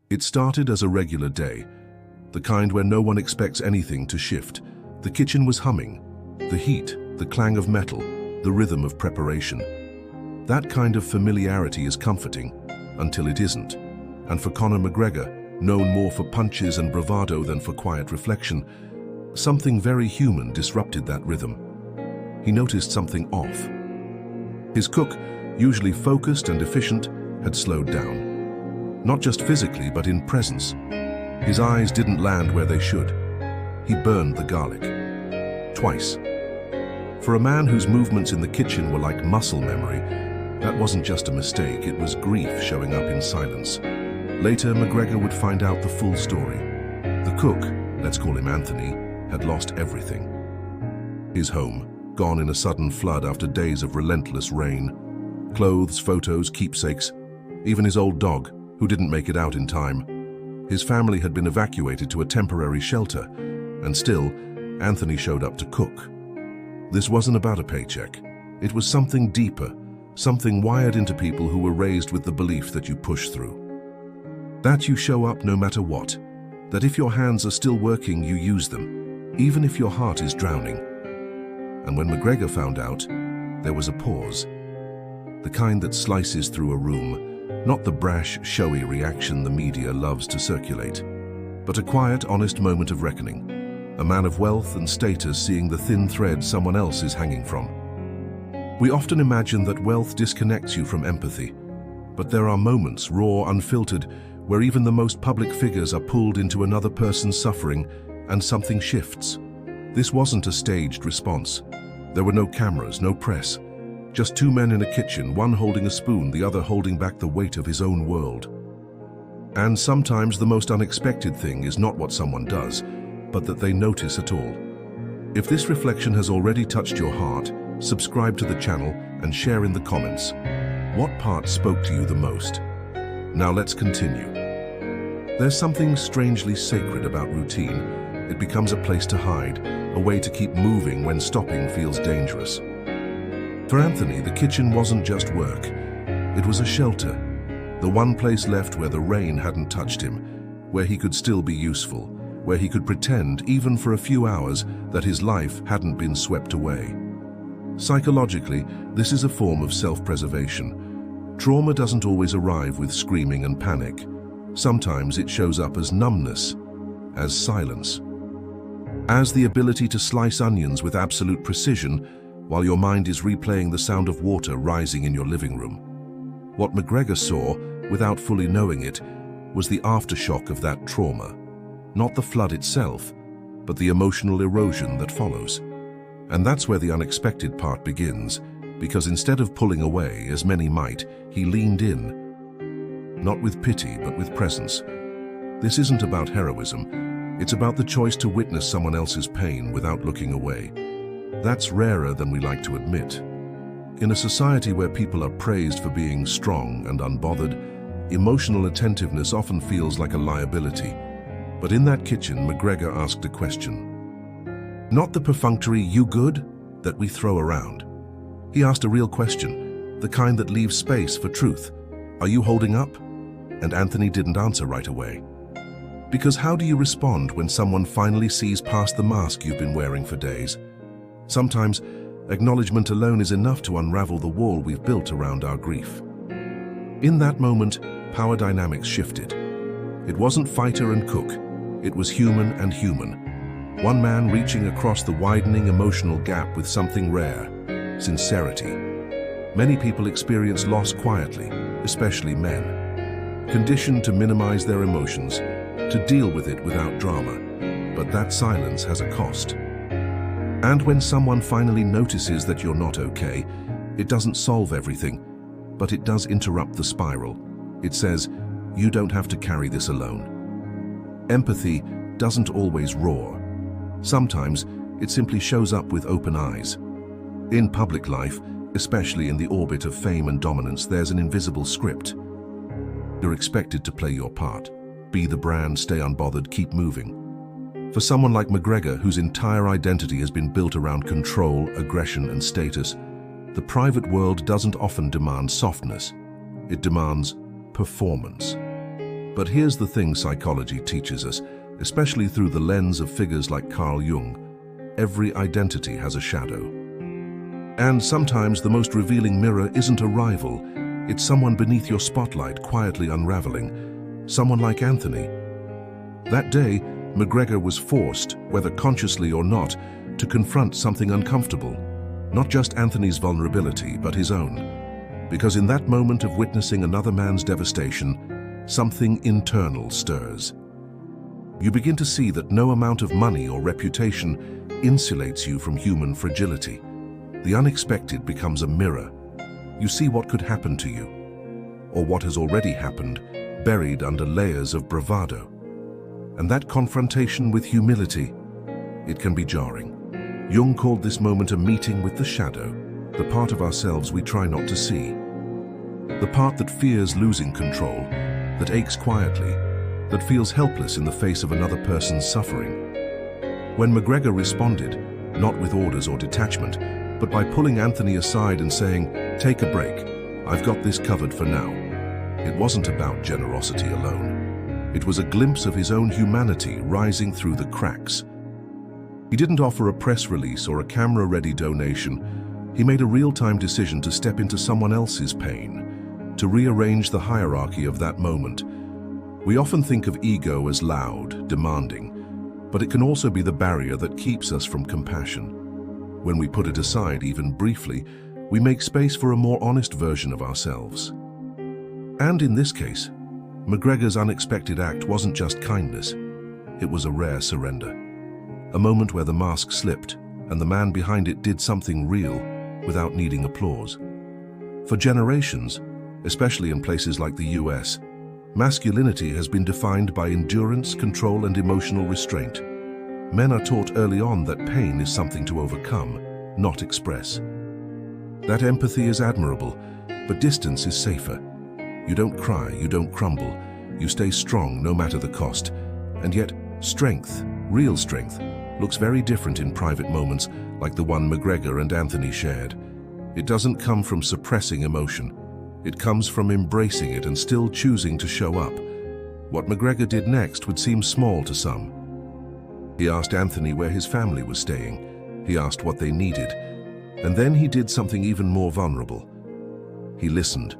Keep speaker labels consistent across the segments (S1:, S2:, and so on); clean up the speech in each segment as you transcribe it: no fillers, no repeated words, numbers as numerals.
S1: It started as a regular day, the kind where no one expects anything to shift. The kitchen was humming, the heat, the clang of metal, the rhythm of preparation. That kind of familiarity is comforting, until it isn't. And for Conor McGregor, known more for punches and bravado than for quiet reflection, something very human disrupted that rhythm. He noticed something off. His cook, usually focused and efficient, had slowed down. Not just physically, but in presence. His eyes didn't land where they should. He burned the garlic. Twice. For a man whose movements in the kitchen were like muscle memory, that wasn't just a mistake, it was grief showing up in silence. Later, McGregor would find out the full story. The cook, let's call him Anthony, had lost everything. His home, gone in a sudden flood after days of relentless rain. Clothes, photos, keepsakes, even his old dog, who didn't make it out in time. His family had been evacuated to a temporary shelter, and still, Anthony showed up to cook. This wasn't about a paycheck. It was something deeper, something wired into people who were raised with the belief that you push through. That you show up no matter what, that if your hands are still working, you use them, even if your heart is drowning. And when McGregor found out, there was a pause. The kind that slices through a room, not the brash, showy reaction the media loves to circulate, but a quiet, honest moment of reckoning. A man of wealth and status seeing the thin thread someone else is hanging from. We often imagine that wealth disconnects you from empathy, but there are moments, raw, unfiltered, where even the most public figures are pulled into another person's suffering and something shifts. This wasn't a staged response. There were no cameras, no press. Just two men in a kitchen, one holding a spoon, the other holding back the weight of his own world. And sometimes the most unexpected thing is not what someone does, but that they notice at all. If this reflection has already touched your heart, subscribe to the channel and share in the comments. What part spoke to you the most? Now let's continue. There's something strangely sacred about routine. It becomes a place to hide, a way to keep moving when stopping feels dangerous. For Anthony, the kitchen wasn't just work. It was a shelter, the one place left where the rain hadn't touched him, where he could still be useful, where he could pretend, even for a few hours, that his life hadn't been swept away. Psychologically, this is a form of self-preservation. Trauma doesn't always arrive with screaming and panic. Sometimes it shows up as numbness, as silence, as the ability to slice onions with absolute precision while your mind is replaying the sound of water rising in your living room. What McGregor saw, without fully knowing it, was the aftershock of that trauma. Not the flood itself, but the emotional erosion that follows. And that's where the unexpected part begins, because instead of pulling away, as many might, he leaned in. Not with pity, but with presence. This isn't about heroism. It's about the choice to witness someone else's pain without looking away. That's rarer than we like to admit. In a society where people are praised for being strong and unbothered, emotional attentiveness often feels like a liability. But in that kitchen, McGregor asked a question. Not the perfunctory "you good" that we throw around. He asked a real question, the kind that leaves space for truth. Are you holding up? And Anthony didn't answer right away. Because how do you respond when someone finally sees past the mask you've been wearing for days? Sometimes, acknowledgement alone is enough to unravel the wall we've built around our grief. In that moment, power dynamics shifted. It wasn't fighter and cook, it was human and human. One man reaching across the widening emotional gap with something rare: sincerity. Many people experience loss quietly, especially men, conditioned to minimize their emotions, to deal with it without drama. But that silence has a cost. And when someone finally notices that you're not okay, it doesn't solve everything, but it does interrupt the spiral. It says, you don't have to carry this alone. Empathy doesn't always roar. Sometimes it simply shows up with open eyes. In public life, especially in the orbit of fame and dominance, there's an invisible script. You're expected to play your part. Be the brand, stay unbothered, keep moving. For someone like McGregor, whose entire identity has been built around control, aggression, and status, the private world doesn't often demand softness. It demands performance. But here's the thing psychology teaches us, especially through the lens of figures like Carl Jung: every identity has a shadow. And sometimes the most revealing mirror isn't a rival, it's someone beneath your spotlight quietly unraveling, someone like Anthony. That day, McGregor was forced, whether consciously or not, to confront something uncomfortable. Not just Anthony's vulnerability, but his own. Because in that moment of witnessing another man's devastation, something internal stirs. You begin to see that no amount of money or reputation insulates you from human fragility. The unexpected becomes a mirror. You see what could happen to you, or what has already happened, buried under layers of bravado. And that confrontation with humility, it can be jarring. Jung called this moment a meeting with the shadow, the part of ourselves we try not to see. The part that fears losing control, that aches quietly, that feels helpless in the face of another person's suffering. When McGregor responded, not with orders or detachment, but by pulling Anthony aside and saying, "Take a break, I've got this covered for now," it wasn't about generosity alone. It was a glimpse of his own humanity rising through the cracks. He didn't offer a press release or a camera-ready donation. He made a real-time decision to step into someone else's pain, to rearrange the hierarchy of that moment. We often think of ego as loud, demanding, but it can also be the barrier that keeps us from compassion. When we put it aside, even briefly, we make space for a more honest version of ourselves. And in this case, McGregor's unexpected act wasn't just kindness, it was a rare surrender. A moment where the mask slipped, and the man behind it did something real without needing applause. For generations, especially in places like the US, masculinity has been defined by endurance, control, and emotional restraint. Men are taught early on that pain is something to overcome, not express. That empathy is admirable, but distance is safer. You don't cry, you don't crumble, you stay strong no matter the cost. And yet, strength, real strength, looks very different in private moments like the one McGregor and Anthony shared. It doesn't come from suppressing emotion. It comes from embracing it and still choosing to show up. What McGregor did next would seem small to some. He asked Anthony where his family was staying. He asked what they needed. And then he did something even more vulnerable. He listened.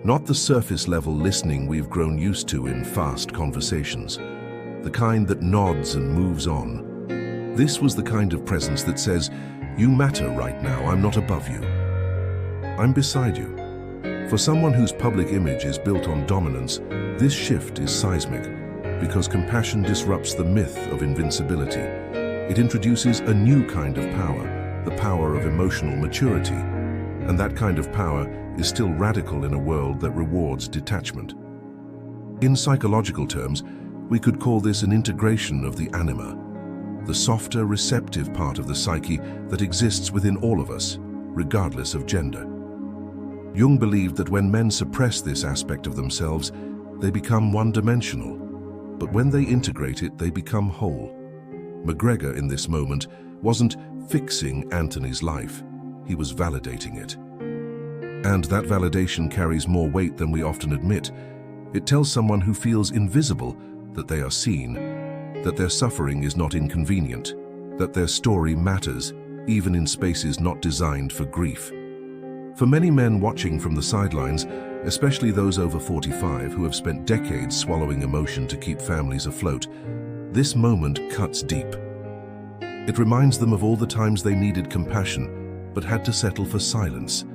S1: Not the surface-level listening we've grown used to in fast conversations. The kind that nods and moves on. This was the kind of presence that says, "You matter right now, I'm not above you. I'm beside you." For someone whose public image is built on dominance, this shift is seismic, because compassion disrupts the myth of invincibility. It introduces a new kind of power, the power of emotional maturity. And that kind of power is still radical in a world that rewards detachment. In psychological terms, we could call this an integration of the anima, the softer, receptive part of the psyche that exists within all of us, regardless of gender. Jung believed that when men suppress this aspect of themselves, they become one-dimensional. But when they integrate it, they become whole. McGregor, in this moment, wasn't fixing Anthony's life. He was validating it. And that validation carries more weight than we often admit. It tells someone who feels invisible that they are seen, that their suffering is not inconvenient, that their story matters, even in spaces not designed for grief. For many men watching from the sidelines, especially those over 45 who have spent decades swallowing emotion to keep families afloat, this moment cuts deep. It reminds them of all the times they needed compassion, but had to settle for silence.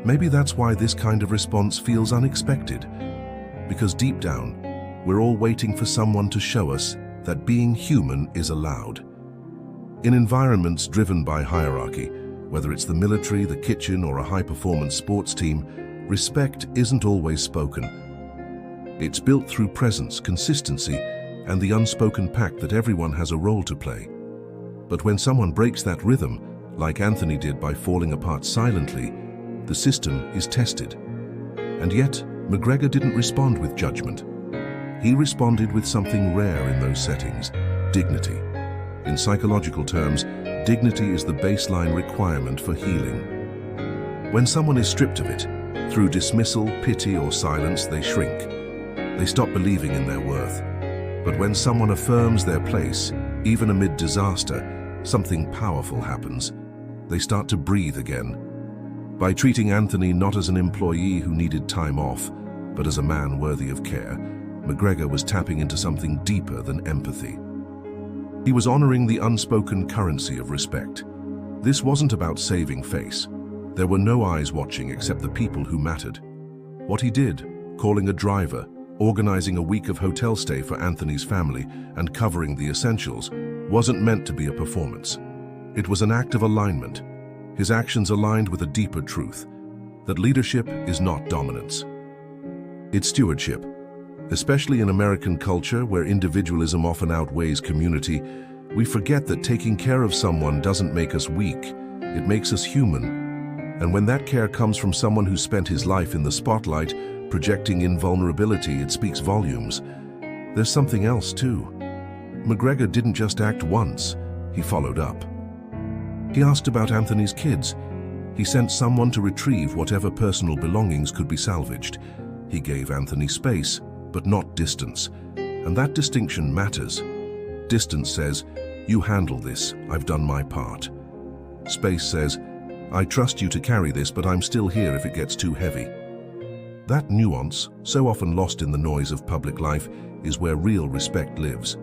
S1: Maybe that's why this kind of response feels unexpected, because deep down, we're all waiting for someone to show us that being human is allowed. In environments driven by hierarchy, whether it's the military, the kitchen, or a high-performance sports team, respect isn't always spoken. It's built through presence, consistency, and the unspoken pact that everyone has a role to play. But when someone breaks that rhythm, like Anthony did by falling apart silently, the system is tested. And yet, McGregor didn't respond with judgment. He responded with something rare in those settings: dignity. In psychological terms, dignity is the baseline requirement for healing. When someone is stripped of it, through dismissal, pity, or silence, they shrink. They stop believing in their worth. But when someone affirms their place, even amid disaster, something powerful happens. They start to breathe again. By treating Anthony not as an employee who needed time off, but as a man worthy of care, McGregor was tapping into something deeper than empathy. He was honoring the unspoken currency of respect. This wasn't about saving face. There were no eyes watching except the people who mattered. What he did, calling a driver, organizing a week of hotel stay for Anthony's family, and covering the essentials, wasn't meant to be a performance. It was an act of alignment. His actions aligned with a deeper truth, that leadership is not dominance. It's stewardship. Especially in American culture, where individualism often outweighs community, we forget that taking care of someone doesn't make us weak, it makes us human. And when that care comes from someone who spent his life in the spotlight, projecting invulnerability, it speaks volumes. There's something else too. McGregor didn't just act once, he followed up. He asked about Anthony's kids. He sent someone to retrieve whatever personal belongings could be salvaged. He gave Anthony space, but not distance. And that distinction matters. Distance says, you handle this, I've done my part. Space says, I trust you to carry this, but I'm still here if it gets too heavy. That nuance, so often lost in the noise of public life, is where real respect lives.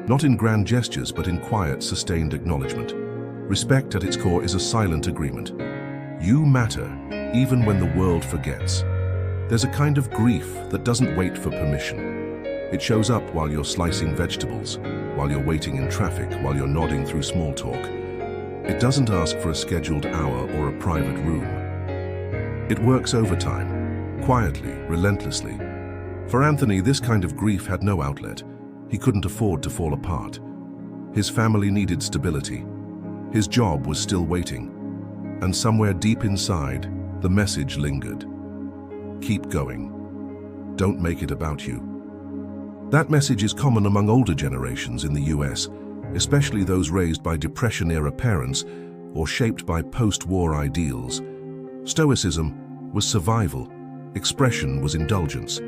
S1: Not in grand gestures, but in quiet, sustained acknowledgement. Respect at its core is a silent agreement. You matter, even when the world forgets. There's a kind of grief that doesn't wait for permission. It shows up while you're slicing vegetables, while you're waiting in traffic, while you're nodding through small talk. It doesn't ask for a scheduled hour or a private room. It works overtime, quietly, relentlessly. For Anthony, this kind of grief had no outlet. He couldn't afford to fall apart. His family needed stability. His job was still waiting. And somewhere deep inside, the message lingered. Keep going. Don't make it about you. That message is common among older generations in the US, especially those raised by Depression-era parents or shaped by post-war ideals. Stoicism was survival. Expression was indulgence.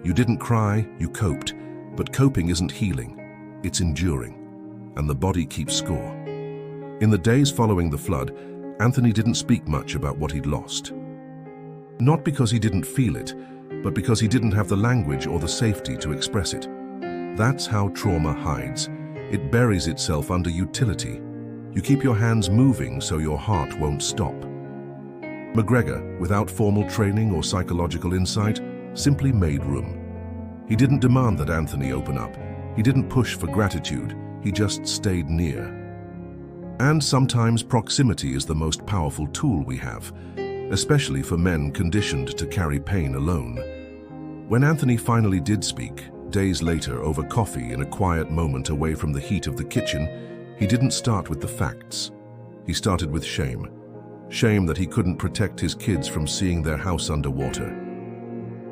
S1: You didn't cry, you coped. But coping isn't healing, it's enduring. And the body keeps score. In the days following the flood, Anthony didn't speak much about what he'd lost. Not because he didn't feel it, but because he didn't have the language or the safety to express it. That's how trauma hides. It buries itself under utility. You keep your hands moving so your heart won't stop. McGregor, without formal training or psychological insight, simply made room. He didn't demand that Anthony open up. He didn't push for gratitude. He just stayed near. And sometimes proximity is the most powerful tool we have, especially for men conditioned to carry pain alone. When Anthony finally did speak, days later over coffee in a quiet moment away from the heat of the kitchen, he didn't start with the facts. He started with shame. Shame that he couldn't protect his kids from seeing their house underwater.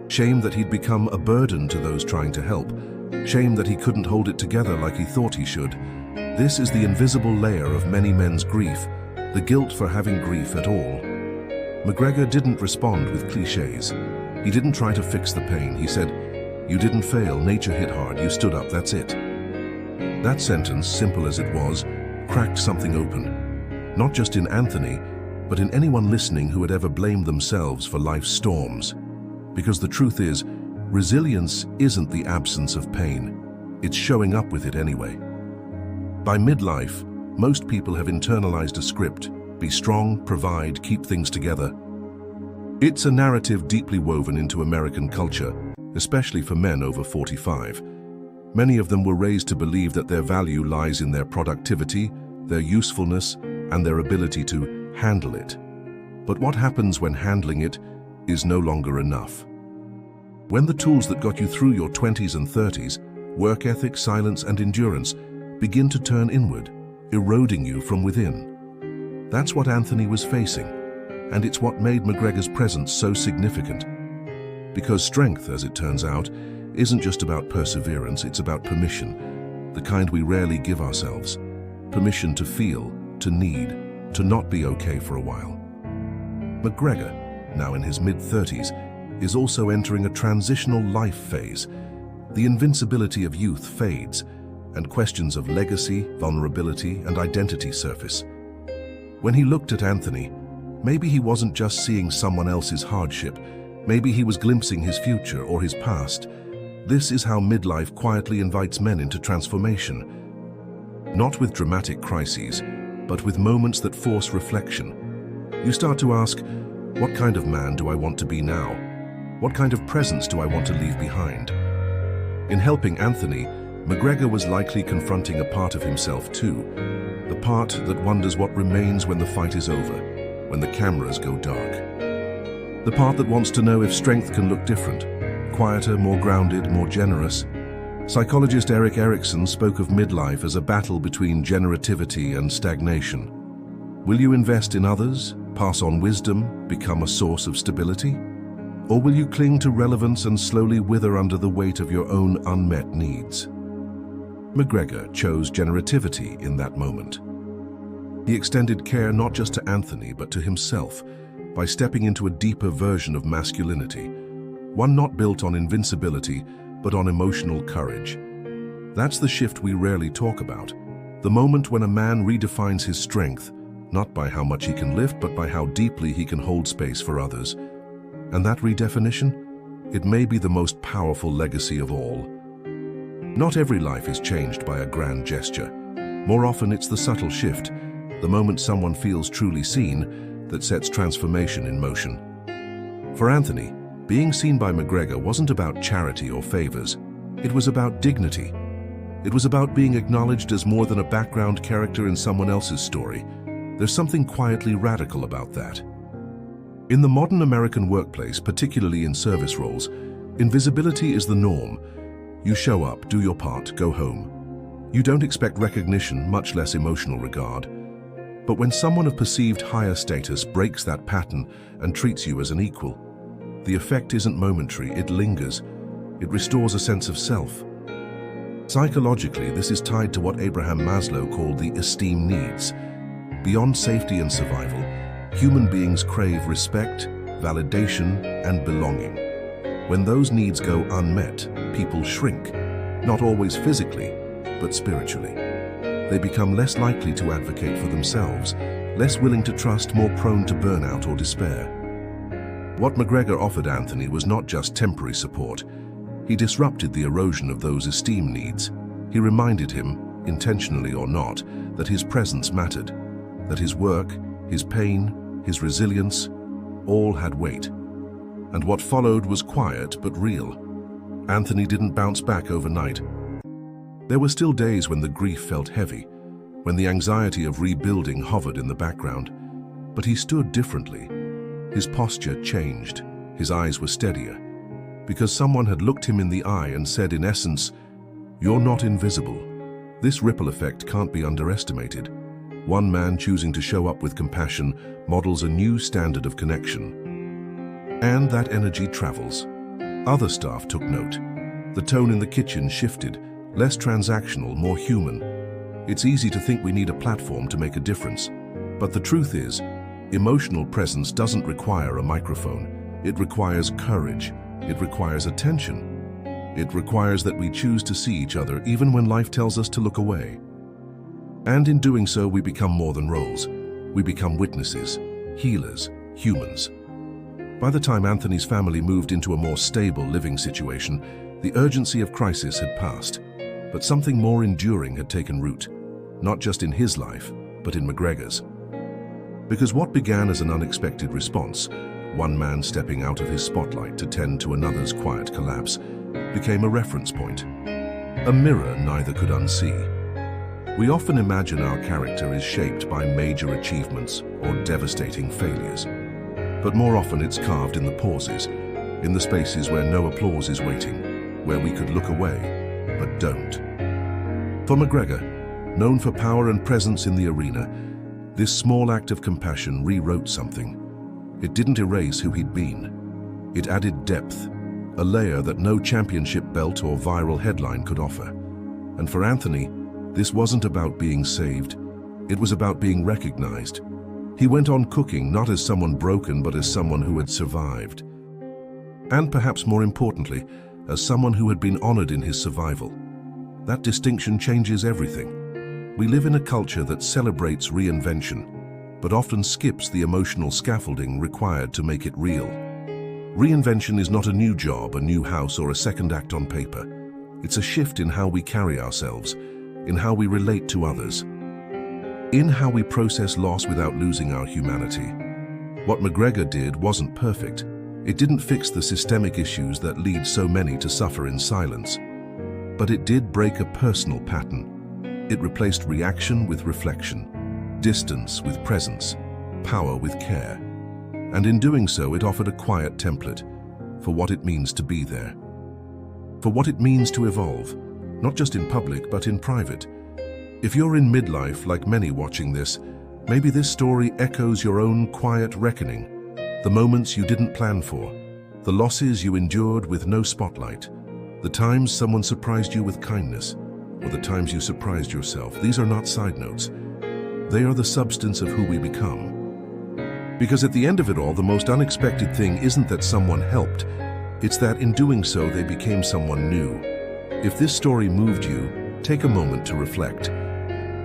S1: Shame that he'd become a burden to those trying to help. Shame that he couldn't hold it together like he thought he should. This is the invisible layer of many men's grief, the guilt for having grief at all. McGregor didn't respond with cliches. He didn't try to fix the pain. He said, "You didn't fail, nature hit hard, you stood up, that's it." That sentence, simple as it was, cracked something open. Not just in Anthony, but in anyone listening who had ever blamed themselves for life's storms. Because the truth is, resilience isn't the absence of pain. It's showing up with it anyway. By midlife, most people have internalized a script: be strong, provide, keep things together. It's a narrative deeply woven into American culture, especially for men over 45. Many of them were raised to believe that their value lies in their productivity, their usefulness, and their ability to handle it. But what happens when handling it is no longer enough? When the tools that got you through your 20s and 30s, work ethic, silence, and endurance, begin to turn inward, eroding you from within. That's what Anthony was facing, and it's what made McGregor's presence so significant. Because strength, as it turns out, isn't just about perseverance, it's about permission, the kind we rarely give ourselves. Permission to feel, to need, to not be okay for a while. McGregor, now in his mid-30s, is also entering a transitional life phase. The invincibility of youth fades, and questions of legacy, vulnerability, and identity surface. When he looked at Anthony, maybe he wasn't just seeing someone else's hardship, maybe he was glimpsing his future or his past. This is how midlife quietly invites men into transformation. Not with dramatic crises, but with moments that force reflection. You start to ask, what kind of man do I want to be now? What kind of presence do I want to leave behind? In helping Anthony, McGregor was likely confronting a part of himself too, the part that wonders what remains when the fight is over, when the cameras go dark. The part that wants to know if strength can look different, quieter, more grounded, more generous. Psychologist Erik Erikson spoke of midlife as a battle between generativity and stagnation. Will you invest in others, pass on wisdom, become a source of stability? Or will you cling to relevance and slowly wither under the weight of your own unmet needs? McGregor chose generativity in that moment. He extended care not just to Anthony but to himself by stepping into a deeper version of masculinity, one not built on invincibility but on emotional courage. That's the shift we rarely talk about, the moment when a man redefines his strength, not by how much he can lift but by how deeply he can hold space for others. And that redefinition? It may be the most powerful legacy of all. Not every life is changed by a grand gesture. More often it's the subtle shift, the moment someone feels truly seen, that sets transformation in motion. For Anthony, being seen by McGregor wasn't about charity or favors. It was about dignity. It was about being acknowledged as more than a background character in someone else's story. There's something quietly radical about that. In the modern American workplace, particularly in service roles, invisibility is the norm. You show up, do your part, go home. You don't expect recognition, much less emotional regard. But when someone of perceived higher status breaks that pattern and treats you as an equal, the effect isn't momentary, it lingers. It restores a sense of self. Psychologically, this is tied to what Abraham Maslow called the esteem needs. Beyond safety and survival, human beings crave respect, validation, and belonging. When those needs go unmet, people shrink, not always physically, but spiritually. They become less likely to advocate for themselves, less willing to trust, more prone to burnout or despair. What McGregor offered Anthony was not just temporary support. He disrupted the erosion of those esteem needs. He reminded him, intentionally or not, that his presence mattered, that his work, his pain, his resilience, all had weight. And what followed was quiet but real. Anthony didn't bounce back overnight. There were still days when the grief felt heavy, when the anxiety of rebuilding hovered in the background. But he stood differently. His posture changed. His eyes were steadier. Because someone had looked him in the eye and said, in essence, "You're not invisible." This ripple effect can't be underestimated. One man choosing to show up with compassion models a new standard of connection. And that energy travels. Other staff took note. The tone in the kitchen shifted, less transactional, more human. It's easy to think we need a platform to make a difference. But the truth is, emotional presence doesn't require a microphone. It requires courage. It requires attention. It requires that we choose to see each other even when life tells us to look away. And in doing so, we become more than roles. We become witnesses, healers, humans. By the time Anthony's family moved into a more stable living situation, the urgency of crisis had passed. But something more enduring had taken root, not just in his life, but in McGregor's. Because what began as an unexpected response, one man stepping out of his spotlight to tend to another's quiet collapse, became a reference point, a mirror neither could unsee. We often imagine our character is shaped by major achievements or devastating failures. But more often it's carved in the pauses, in the spaces where no applause is waiting, where we could look away, but don't. For McGregor, known for power and presence in the arena, this small act of compassion rewrote something. It didn't erase who he'd been. It added depth, a layer that no championship belt or viral headline could offer. And for Anthony, this wasn't about being saved. It was about being recognized. He went on cooking not as someone broken, but as someone who had survived. And perhaps more importantly, as someone who had been honored in his survival. That distinction changes everything. We live in a culture that celebrates reinvention, but often skips the emotional scaffolding required to make it real. Reinvention is not a new job, a new house, or a second act on paper. It's a shift in how we carry ourselves, in how we relate to others, in how we process loss without losing our humanity. What McGregor did wasn't perfect. It didn't fix the systemic issues that lead so many to suffer in silence. But it did break a personal pattern. It replaced reaction with reflection, distance with presence, power with care. And in doing so, it offered a quiet template for what it means to be there. For what it means to evolve, not just in public, but in private. If you're in midlife, like many watching this, maybe this story echoes your own quiet reckoning. The moments you didn't plan for, the losses you endured with no spotlight, the times someone surprised you with kindness, or the times you surprised yourself. These are not side notes. They are the substance of who we become. Because at the end of it all, the most unexpected thing isn't that someone helped, it's that in doing so, they became someone new. If this story moved you, take a moment to reflect.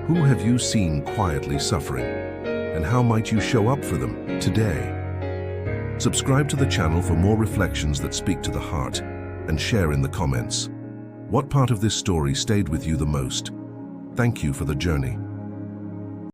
S1: Who have you seen quietly suffering? And how might you show up for them today? Subscribe to the channel for more reflections that speak to the heart, and share in the comments. What part of this story stayed with you the most? Thank you for the journey.